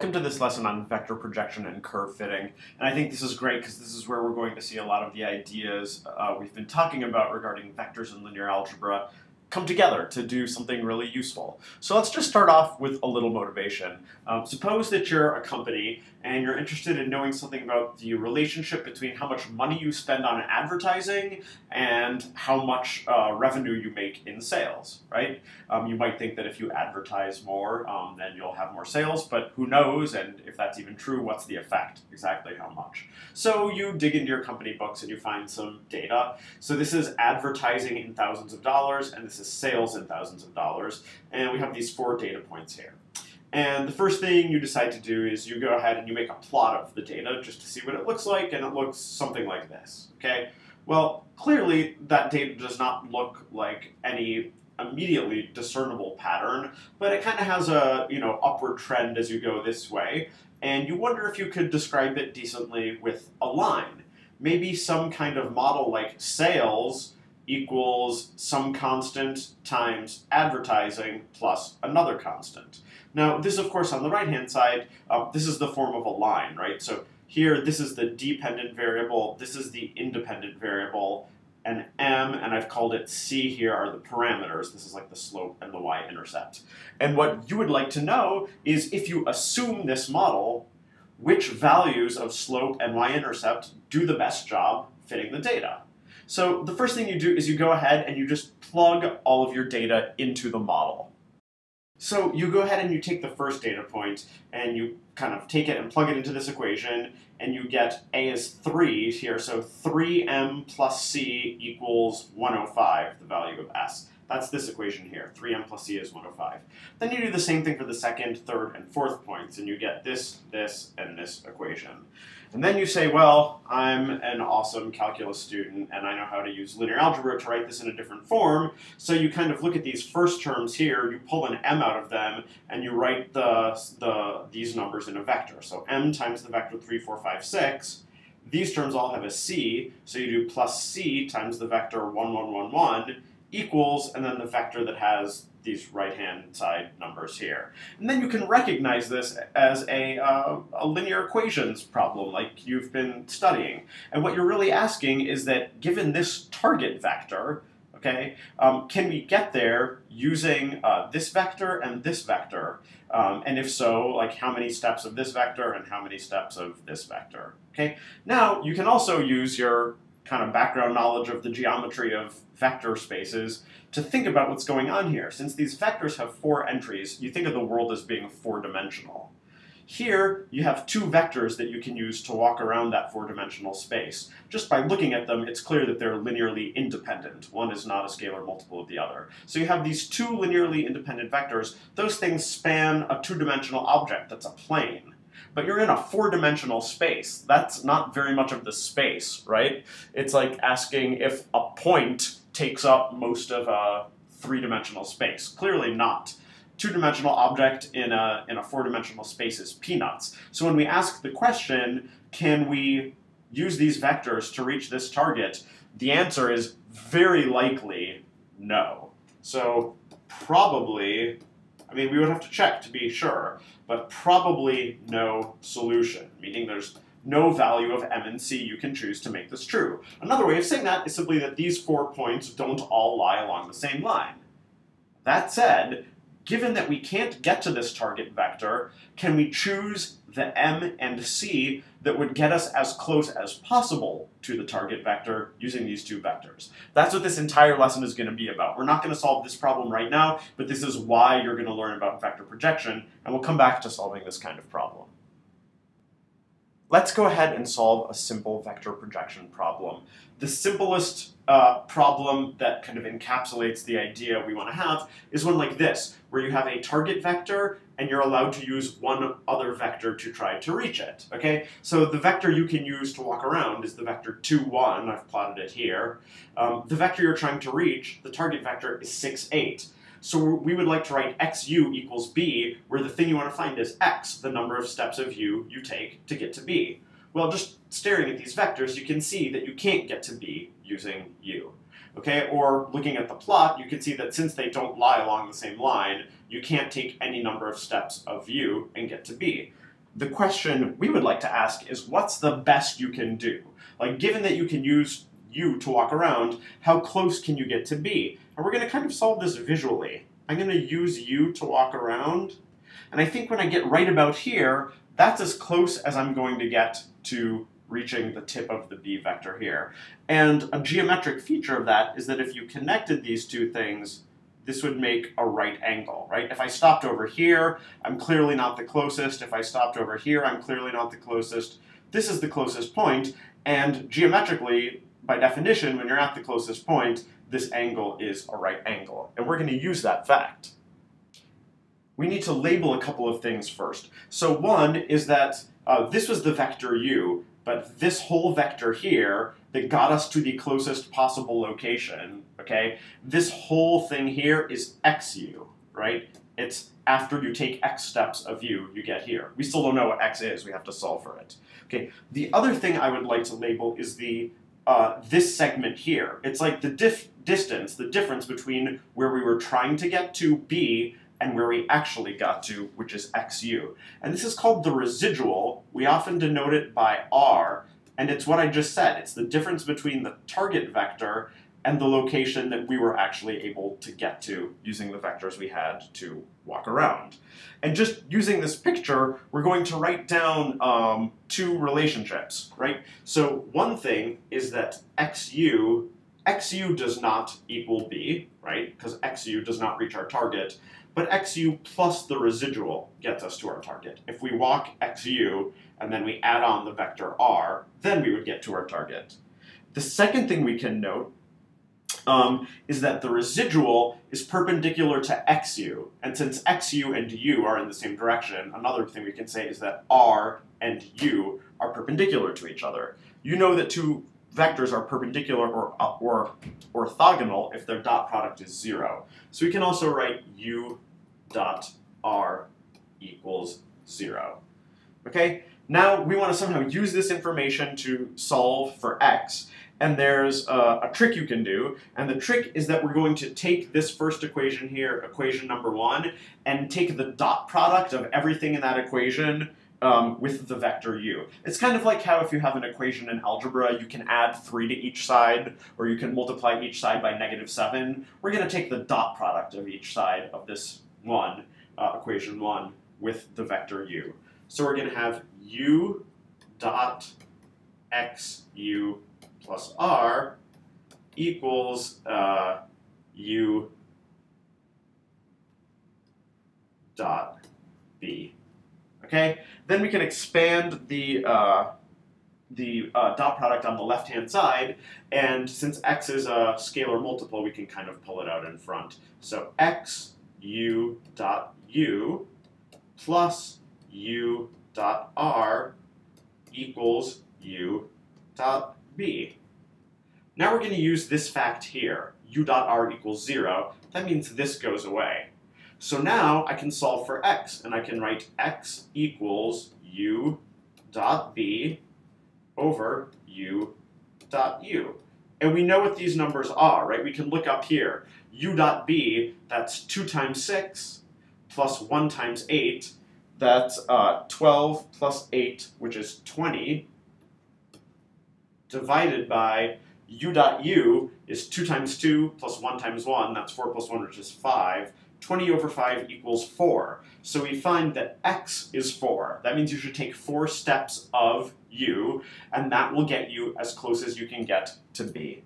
Welcome to this lesson on vector projection and curve fitting. And I think this is great because this is where we're going to see a lot of the ideas we've been talking about regarding vectors in linear algebra come together to do something really useful. So let's just start off with a little motivation. Suppose that you're a company and you're interested in knowing something about the relationship between how much money you spend on advertising and how much revenue you make in sales, right? You might think that if you advertise more, then you'll have more sales, but who knows, and if that's even true, what's the effect? Exactly how much? So you dig into your company books and you find some data. So this is advertising in thousands of dollars, and this is sales in thousands of dollars, and we have these 4 data points here. And the first thing you decide to do is you go ahead and you make a plot of the data just to see what it looks like, and it looks something like this, okay? Well, clearly that data does not look like any immediately discernible pattern, but it kind of has a, upward trend as you go this way, and you wonder if you could describe it decently with a line. Maybe some kind of model like sales equals some constant times advertising plus another constant. Now, this, of course, on the right-hand side, this is the form of a line, right? So here, this is the dependent variable, this is the independent variable, and m, and I've called it c here, are the parameters. This is like the slope and the y-intercept. And what you would like to know is if you assume this model, which values of slope and y-intercept do the best job fitting the data. So the first thing you do is you go ahead and you just plug all of your data into the model. So you go ahead and you take the first data point and you kind of take it and plug it into this equation, and you get a is 3 here, so 3m plus c equals 105, the value of s. That's this equation here, 3m plus c is 105. Then you do the same thing for the second, third, and fourth points, and you get this, and this equation. And then you say, well, I'm an awesome calculus student, and I know how to use linear algebra to write this in a different form, so you kind of look at these first terms here, you pull an m out of them, and you write these numbers in a vector. So m times the vector 3, 4, 5, 6. These terms all have a c, so you do plus c times the vector 1, 1, 1, 1, equals, and then the vector that has these right-hand side numbers here. And then you can recognize this as a linear equations problem like you've been studying. And what you're really asking is that given this target vector, okay, can we get there using this vector and this vector? And if so, like how many steps of this vector and how many steps of this vector? Okay. Now, you can also use your kind of background knowledge of the geometry of vector spaces to think about what's going on here. Since these vectors have 4 entries, you think of the world as being 4-dimensional. Here, you have 2 vectors that you can use to walk around that 4-dimensional space. Just by looking at them, it's clear that they're linearly independent. One is not a scalar multiple of the other. So you have these 2 linearly independent vectors. Those things span a 2-dimensional object that's a plane. But you're in a 4-dimensional space. That's not very much of the space, right? It's like asking if a point takes up most of a 3-dimensional space. Clearly not. 2-dimensional object in a 4-dimensional space is peanuts. So when we ask the question, can we use these vectors to reach this target, the answer is very likely no. So probably, I mean, we would have to check to be sure, but probably no solution, meaning there's no value of m and c you can choose to make this true. Another way of saying that is simply that these 4 points don't all lie along the same line. That said, given that we can't get to this target vector, can we choose the m and c that would get us as close as possible to the target vector using these 2 vectors? That's what this entire lesson is going to be about. We're not going to solve this problem right now, but this is why you're going to learn about vector projection, and we'll come back to solving this kind of problem. Let's go ahead and solve a simple vector projection problem. The simplest problem that kind of encapsulates the idea we want to have is one like this, where you have a target vector and you're allowed to use one other vector to try to reach it, okay? So the vector you can use to walk around is the vector 2, 1, I've plotted it here. The vector you're trying to reach, the target vector, is 6, 8. So we would like to write xu equals b, where the thing you want to find is x, the number of steps of u you take to get to b. Well, just staring at these vectors, you can see that you can't get to b using u. Okay, or looking at the plot, you can see that since they don't lie along the same line, you can't take any number of steps of u and get to b. the question we would like to ask is, what's the best you can do? Like, given that you can use u to walk around, how close can you get to b? And we're going to kind of solve this visually. I'm going to use u to walk around, and I think when I get right about here, that's as close as I'm going to get to reaching the tip of the b vector here. And a geometric feature of that is that if you connected these two things, this would make a right angle, right? If I stopped over here, I'm clearly not the closest. If I stopped over here, I'm clearly not the closest. This is the closest point, and geometrically, by definition, when you're at the closest point, this angle is a right angle. And we're going to use that fact. We need to label a couple of things first. So one is that this was the vector u, but this whole vector here that got us to the closest possible location, okay, this whole thing here is xu, right? It's after you take x steps of u, you get here. We still don't know what x is. We have to solve for it. Okay. The other thing I would like to label is the this segment here. It's like the distance, the difference between where we were trying to get to b and where we actually got to, which is xu. And this is called the residual. We often denote it by r, and it's what I just said. It's the difference between the target vector and the location that we were actually able to get to using the vectors we had to walk around. And just using this picture, we're going to write down two relationships, right? So one thing is that xu does not equal b, right? Because xu does not reach our target, but xu plus the residual gets us to our target. If we walk xu and then we add on the vector r, then we would get to our target. The second thing we can note is that the residual is perpendicular to xu, and since xu and u are in the same direction, another thing we can say is that r and u are perpendicular to each other. You know that two vectors are perpendicular or orthogonal if their dot product is 0. So we can also write u dot r equals 0. Okay? Now we want to somehow use this information to solve for x, and there's a trick you can do, and the trick is that we're going to take this first equation here, equation number 1, and take the dot product of everything in that equation with the vector u. It's kind of like how if you have an equation in algebra, you can add 3 to each side, or you can multiply each side by -7. We're going to take the dot product of each side of this one, equation 1, with the vector u. So we're going to have u dot xu plus r equals u dot b. Okay? Then we can expand the dot product on the left-hand side, and since x is a scalar multiple, we can kind of pull it out in front. So xu dot u plus u dot r equals u dot b. Now we're going to use this fact here, u dot r equals 0. That means this goes away. So now I can solve for x, and I can write x equals u dot b over u dot u. And we know what these numbers are, right? We can look up here. U dot b, that's 2 times 6 plus 1 times 8. That's 12 plus 8, which is 20, divided by u dot u is 2 times 2 plus 1 times 1. That's 4 plus 1, which is 5. 20 over 5 equals 4. So we find that x is 4. That means you should take 4 steps of u, and that will get you as close as you can get to b.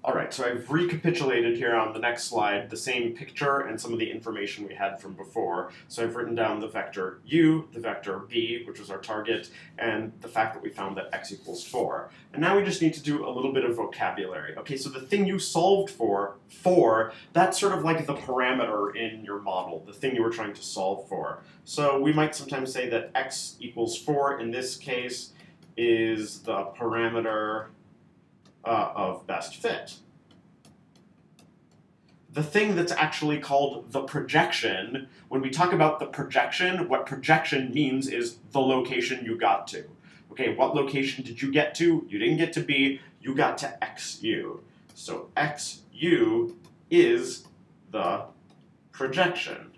Alright, so I've recapitulated here on the next slide the same picture and some of the information we had from before. So I've written down the vector u, the vector b, which was our target, and the fact that we found that x equals 4. And now we just need to do a little bit of vocabulary. Okay, so the thing you solved for, 4, that's sort of like the parameter in your model, the thing you were trying to solve for. So we might sometimes say that x equals 4 in this case is the parameter of best fit. The thing that's actually called the projection, when we talk about the projection, what projection means is the location you got to. Okay, what location did you get to? You didn't get to B, you got to XU. So XU is the projection.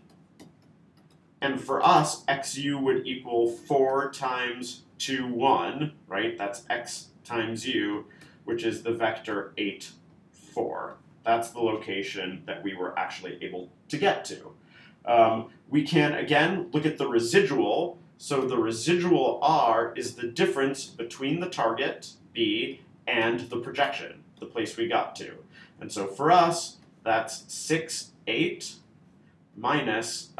And for us, xu would equal 4 times 2, 1, right? That's x times u, which is the vector 8, 4. That's the location that we were actually able to get to. We can, again, look at the residual. So the residual r is the difference between the target, b, and the projection, the place we got to. And so for us, that's 6, 8 minus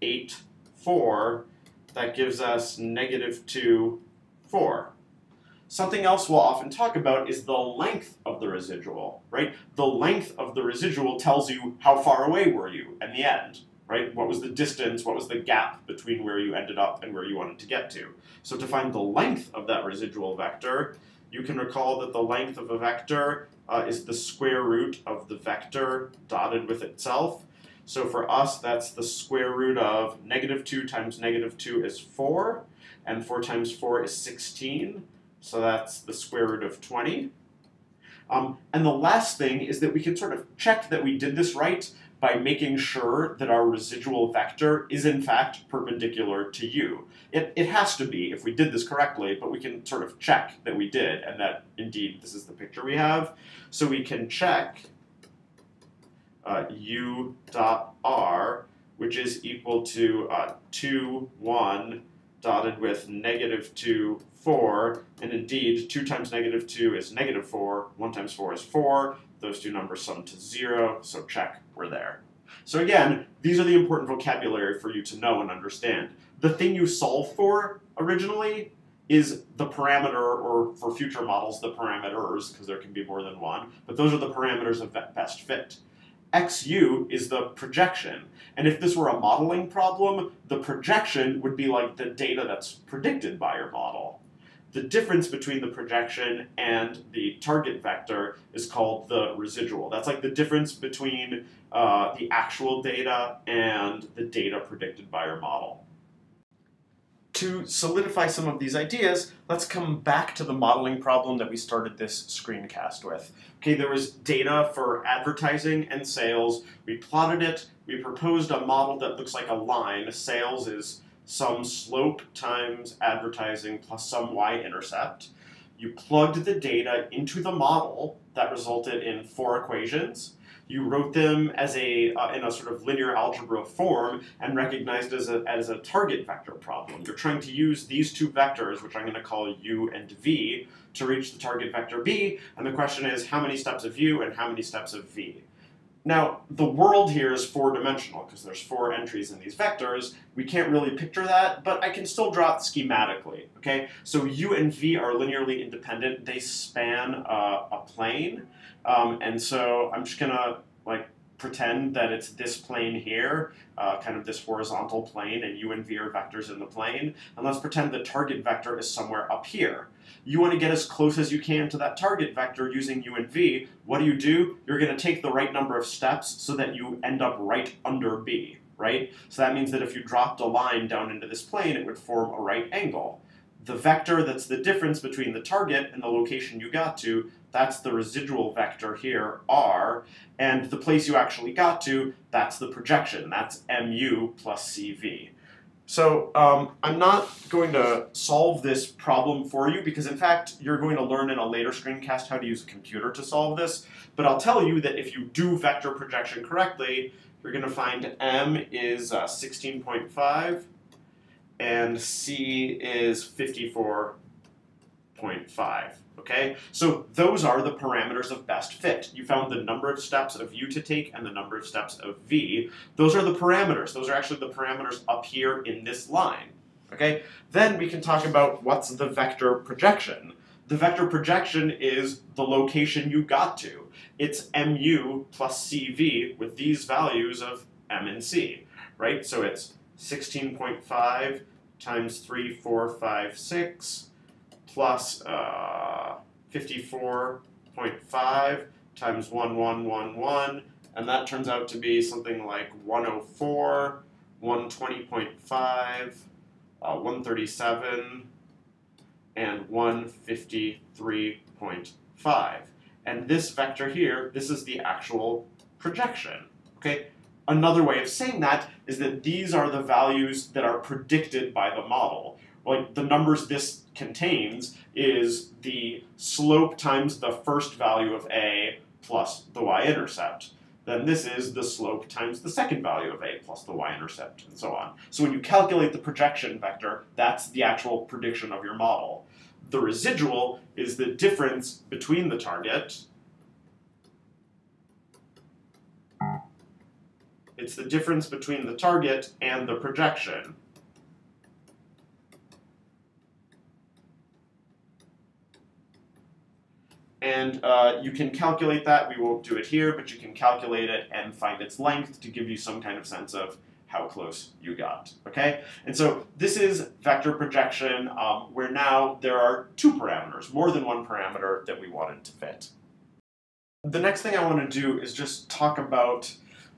8, 4. That gives us negative 2, 4. Something else we'll often talk about is the length of the residual, right? The length of the residual tells you how far away were you in the end, right? What was the distance, what was the gap between where you ended up and where you wanted to get to? So to find the length of that residual vector, you can recall that the length of a vector is the square root of the vector dotted with itself. So for us, that's the square root of negative 2 times negative 2 is 4, and 4 times 4 is 16. So that's the square root of 20. And the last thing is that we can sort of check that we did this right by making sure that our residual vector is in fact perpendicular to u. It has to be if we did this correctly, but we can sort of check that we did and that indeed this is the picture we have. So we can check u dot r, which is equal to 2, 1, dotted with negative 2, 4, and indeed 2 times negative 2 is negative 4, 1 times 4 is 4, those two numbers sum to 0, so check, we're there. So again, these are the important vocabulary for you to know and understand. The thing you solve for originally is the parameter, or for future models, the parameters, because there can be more than one, but those are the parameters of best fit. XU is the projection, and if this were a modeling problem, the projection would be like the data that's predicted by your model. The difference between the projection and the target vector is called the residual. That's like the difference between the actual data and the data predicted by your model. To solidify some of these ideas, let's come back to the modeling problem that we started this screencast with. Okay, there was data for advertising and sales. We plotted it. We proposed a model that looks like a line. Sales is some slope times advertising plus some y-intercept. You plugged the data into the model that resulted in 4 equations. You wrote them as in a sort of linear algebra form and recognized as a target vector problem. You're trying to use these two vectors, which I'm going to call u and v, to reach the target vector b, and the question is how many steps of u and how many steps of v. Now, the world here is 4-dimensional because there's 4 entries in these vectors. We can't really picture that, but I can still draw it schematically, okay? So u and v are linearly independent. They span a plane, and so I'm just gonna pretend that it's this plane here, kind of this horizontal plane, and u and v are vectors in the plane, and let's pretend the target vector is somewhere up here. You want to get as close as you can to that target vector using u and v. What do? You're going to take the right number of steps so that you end up right under b, right? So that means that if you dropped a line down into this plane, it would form a right angle. The vector that's the difference between the target and the location you got to, that's the residual vector here, r, and the place you actually got to, that's the projection. That's mu plus cv. So I'm not going to solve this problem for you because in fact you're going to learn in a later screencast how to use a computer to solve this, but I'll tell you that if you do vector projection correctly, you're going to find m is 16.5 and c is 54.5. Okay, so those are the parameters of best fit. You found the number of steps of u to take and the number of steps of v. Those are the parameters. Those are actually the parameters up here in this line. Okay, then we can talk about what's the vector projection. The vector projection is the location you got to. It's mu plus cv with these values of m and c, right? So it's 16.5 times 3, 4, 5, 6 plus 54.5 times 1, 1, 1, 1, and that turns out to be something like 104, 120.5, 137, and 153.5. And this vector here, this is the actual projection. Okay, Another way of saying that is that these are the values that are predicted by the model. Like the numbers this contains is the slope times the first value of a plus the y-intercept. Then this is the slope times the second value of a plus the y-intercept, and so on. So when you calculate the projection vector, that's the actual prediction of your model. The residual is the difference between the target. It's the difference between the target and the projection. And you can calculate that. We won't do it here, but you can calculate it and find its length to give you some kind of sense of how close you got, okay? And so this is vector projection, where now there are two parameters, more than one parameter that we wanted to fit. The next thing I want to do is just talk about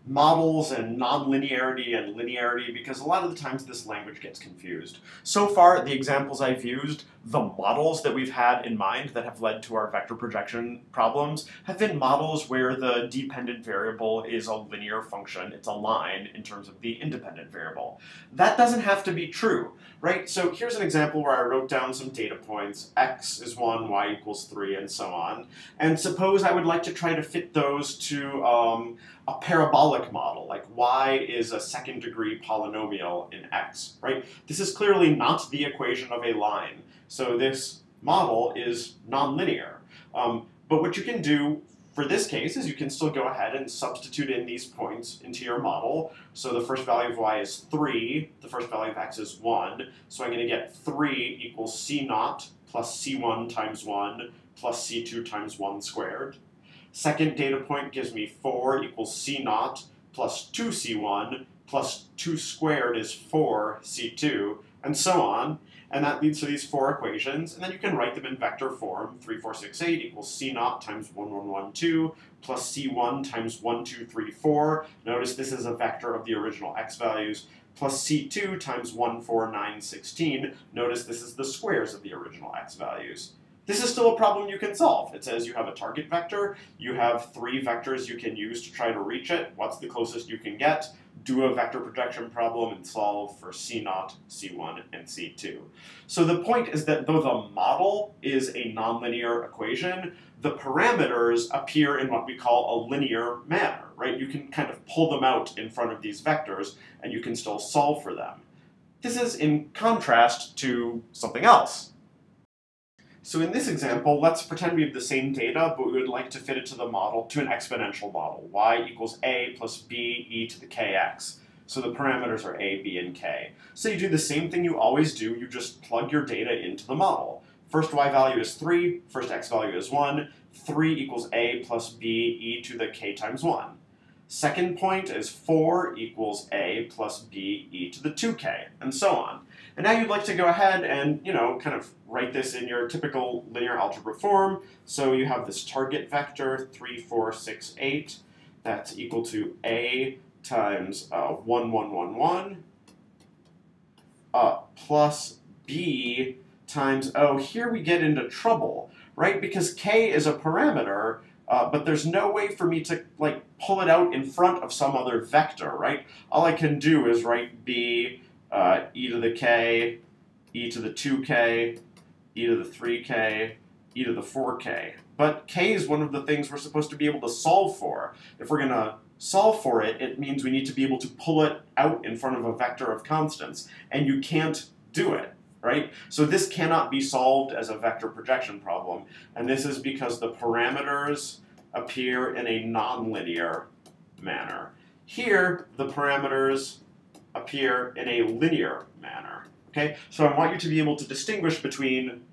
models and nonlinearity and linearity, because a lot of the times this language gets confused. So far, the examples I've used, the models that we've had in mind that have led to our vector projection problems have been models where the dependent variable is a linear function, it's a line in terms of the independent variable. That doesn't have to be true, right? So here's an example where I wrote down some data points, x is 1, y equals 3, and so on. And suppose I would like to try to fit those to a parabolic model, like y is a second degree polynomial in x, right? This is clearly not the equation of a line, so this model is nonlinear. But what you can do for this case is you can still go ahead and substitute in these points into your model. So the first value of y is 3, the first value of x is 1, so I'm going to get 3 equals c0 plus c1 times 1 plus c2 times 1 squared. Second data point gives me 4 equals c0 plus 2c1 plus 2 squared is 4c2, and so on. And that leads to these four equations, and then you can write them in vector form. 3, 4, 6, 8 equals c0 times 1, 1, 1, 2 plus c1 times 1, 2, 3, 4. Notice this is a vector of the original x values, plus c2 times 1, 4, 9, 16. Notice this is the squares of the original x values. This is still a problem you can solve. It says you have a target vector, you have 3 vectors you can use to try to reach it. What's the closest you can get? Do a vector projection problem and solve for c0, c1, and c2. So the point is that though the model is a nonlinear equation, the parameters appear in what we call a linear manner, right? You can kind of pull them out in front of these vectors and you can still solve for them. This is in contrast to something else. So in this example, let's pretend we have the same data, but we would like to fit it to the model, to an exponential model. Y equals a plus b e to the kx. So the parameters are a, b, and k. So you do the same thing you always do, you just plug your data into the model. First y value is 3, first x value is 1, 3 equals a plus b e to the k times 1. Second point is 4 equals a plus b e to the 2k, and so on. And now you'd like to go ahead and, kind of write this in your typical linear algebra form. So you have this target vector, 3, 4, 6, 8. That's equal to a times 1, 1, 1, 1, plus b times, here we get into trouble, right? Because k is a parameter, but there's no way for me to, pull it out in front of some other vector, right? All I can do is write b e to the k, e to the 2k, e to the 3k, e to the 4k. But k is one of the things we're supposed to be able to solve for. If we're going to solve for it, it means we need to be able to pull it out in front of a vector of constants, and you can't do it, right? So this cannot be solved as a vector projection problem, and this is because the parameters appear in a nonlinear manner. Here, the parameters appear in a linear manner, okay? So I want you to be able to distinguish between,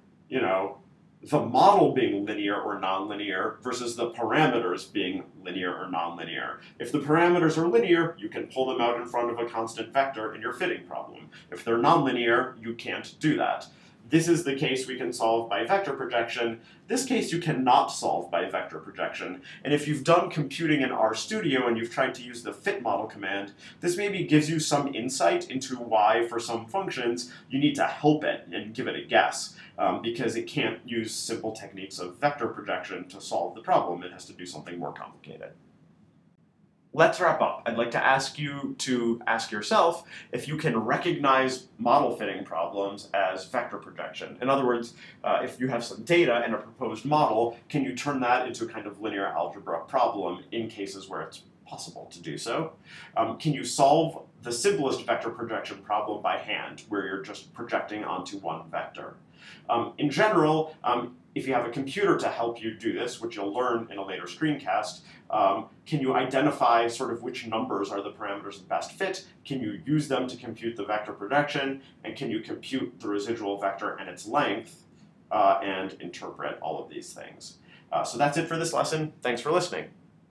the model being linear or nonlinear versus the parameters being linear or nonlinear. If the parameters are linear, you can pull them out in front of a constant vector in your fitting problem. If they're nonlinear, you can't do that. This is the case we can solve by vector projection. This case you cannot solve by vector projection. And if you've done computing in RStudio and you've tried to use the fit model command, this maybe gives you some insight into why, for some functions, you need to help it and give it a guess, because it can't use simple techniques of vector projection to solve the problem. It has to do something more complicated. let's wrap up. I'd like to ask you to ask yourself if you can recognize model fitting problems as vector projection. In other words, if you have some data and a proposed model, can you turn that into a kind of linear algebra problem in cases where it's possible to do so? Can you solve the simplest vector projection problem by hand, where you're just projecting onto one vector? In general, if you have a computer to help you do this, which you'll learn in a later screencast, can you identify sort of which numbers are the parameters that best fit? Can you use them to compute the vector projection? And can you compute the residual vector and its length and interpret all of these things? So that's it for this lesson. Thanks for listening.